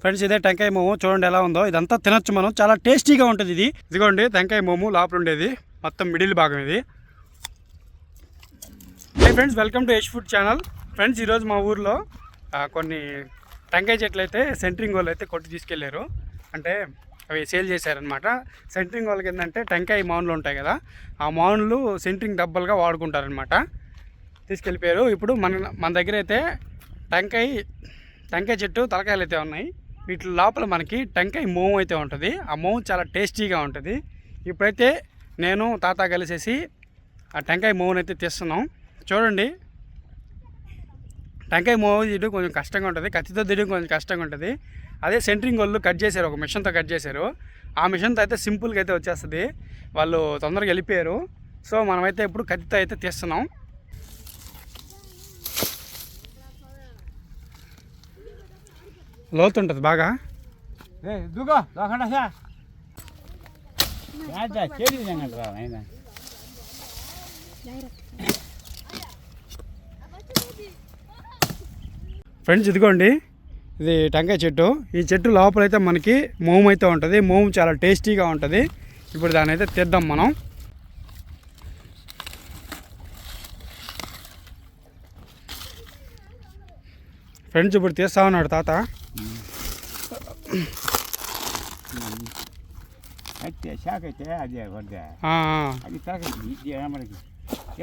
Friends ఇదే టెంకాయ మోము చూడండి ఎలా ఉందో. ఇదంతా తినొచ్చు మనం, చాలా టేస్టీగా ఉంటుంది ఇది. ఇదిగోండి టెంకాయ మోము లోపల ఉండేది, మొత్తం మిడిల్ భాగం ఇది. హే friends, welcome to Yash food channel. Friends ఈరోజు మా ఊర్లో కొన్ని టెంకాయ చెట్లు అయితే సెంటరింగ్ వాళ్ళు అయితే కొట్టి తీసుకెళ్లారు. అంటే అవి సేల్ చేశారనమాట. సెంటరింగ్ వాళ్ళకి ఏంటంటే టెంకాయ మౌన్లు ఉంటాయి కదా, ఆ మౌన్లు సెంటరింగ్ డబ్బాలుగా వాడుకుంటారనమాట. తీసుకెళ్ళిపోయారు. ఇప్పుడు మన దగ్గర అయితే టెంకాయ చెట్టు తలకాయలు అయితే ఉన్నాయి. వీటి లోపల మనకి టెంకాయ మోము అయితే ఉంటుంది. ఆ మోము చాలా టేస్టీగా ఉంటుంది. ఇప్పుడైతే నేను తాత కలిసేసి ఆ టెంకాయ మోమును అయితే తీస్తున్నాం. చూడండి, టెంకాయ మోము తీయడం కొంచెం కష్టంగా ఉంటుంది, కత్తితో తీయడం కొంచెం కష్టంగా ఉంటుంది. అదే సెంటరింగ్ వాళ్ళు కట్ చేశారు, ఒక మిషన్తో కట్ చేశారు. ఆ మిషన్తో అయితే సింపుల్గా అయితే వచ్చేస్తుంది. వాళ్ళు తొందరగా వెళ్ళిపోయారు. సో మనమైతే ఇప్పుడు కత్తితో అయితే తీస్తున్నాం. లోతు ఉంటుంది బాగా. ఫ్రెండ్స్ ఇదిగోండి, ఇది టెంకాయ చెట్టు. ఈ చెట్టు లోపలైతే మనకి మోము అయితే ఉంటుంది. మోము చాలా టేస్టీగా ఉంటుంది. ఇప్పుడు దాన్ని అయితే తీద్దాం మనం. ఫ్రెండ్స్ ఇప్పుడు తీస్తా ఉన్నాడు తాత.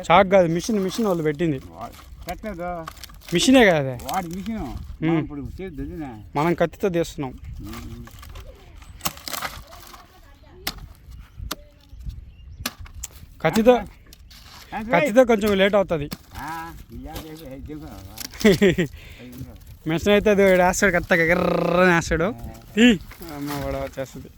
చాక్ కాదు, మిషన్ వాళ్ళు పెట్టింది. మిషనే కదా, మనం కత్తితో తీస్తున్నాం. కత్తితో కొంచెం లేట్ అవుతుంది. మిషన్ అయితే అది వేస్తాడు, కరెక్ట్గా ఎర్రని వేస్తాడు. అమ్మ కూడా వచ్చేస్తుంది.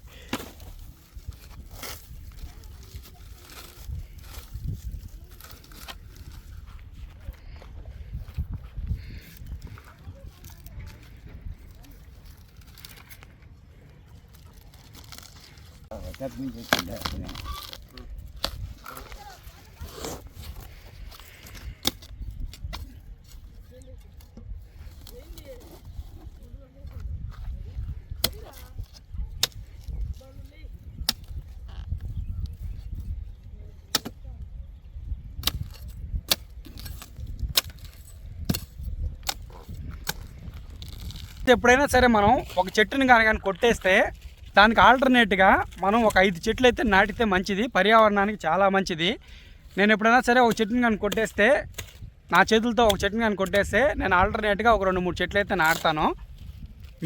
ఎప్పుడైనా సరే మనం ఒక చెట్టుని కానీ కొట్టేస్తే దానికి ఆల్టర్నేట్గా మనం ఒక 5 చెట్లు అయితే నాటితే మంచిది, పర్యావరణానికి చాలా మంచిది. నేను ఎప్పుడైనా సరే ఒక చెట్టుని కానీ కొట్టేస్తే, నా చేతులతో ఒక చెట్టుని కానీ కొట్టేస్తే నేను ఆల్టర్నేట్గా ఒక 2-3 చెట్లు అయితే నాటుతాను.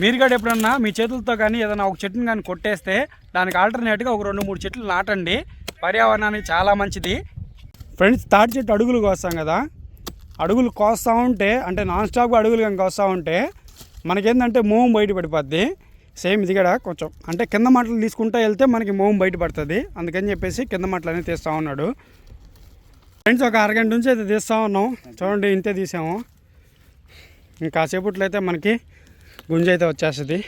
మీరు కూడా ఎప్పుడన్నా మీ చేతులతో కానీ ఏదైనా ఒక చెట్టుని కానీ కొట్టేస్తే దానికి ఆల్టర్నేట్గా ఒక 2-3 చెట్లు నాటండి, పర్యావరణానికి చాలా మంచిది. ఫ్రెండ్స్ తాటి చెట్టు అడుగులు కోస్తాం కదా, అడుగులు కోస్తూ ఉంటే అంటే నాన్ స్టాప్గా అడుగులు కానీ కోస్తూ ఉంటే మనకేంటంటే మోము బయట పడిపోద్ది. సేమ్ ఇది కూడా కొంచెం అంటే కింద మాటలు తీసుకుంటూ వెళ్తే మనకి మోము బయట పడుతుంది. అందుకని చెప్పేసి కింద మాటలు అనేది తీస్తూ ఉన్నాడు. ఫ్రెండ్స్ ఒక అరగంట నుంచి అయితే తీస్తూ ఉన్నాం. చూడండి ఇంతే తీసాము. ఇంకా సేపట్లో అయితే మనకి గుంజ అయితే వచ్చేస్తుంది.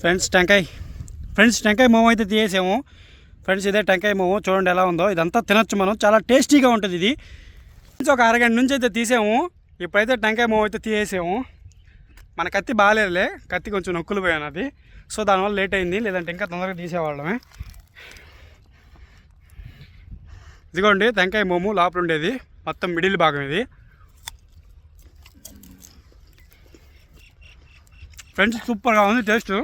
ఫ్రెండ్స్ టెంకాయ మోము అయితే తీసేసాము. ఫ్రెండ్స్ ఇదే టెంకాయ మోము చూడండి ఎలా ఉందో. ఇదంతా తినొచ్చు మనం, చాలా టేస్టీగా ఉంటుంది ఇది. ఫ్రెండ్స్ ఒక అరగంట నుంచి అయితే తీసాము. ఇప్పుడైతే టెంకాయ మోము అయితే తీసేసాము. మన కత్తి బాగాలేదులే, కత్తి కొంచెం నొక్కులు పోయాను అది. సో దానివల్ల లేట్ అయింది, లేదంటే ఇంకా తొందరగా తీసేవాళ్ళమే. ఇదిగోండి టెంకాయ మోము లోపల ఉండేది, మొత్తం మిడిల్ భాగం ఇది. ఫ్రెండ్స్ సూపర్గా ఉంది టేస్ట్.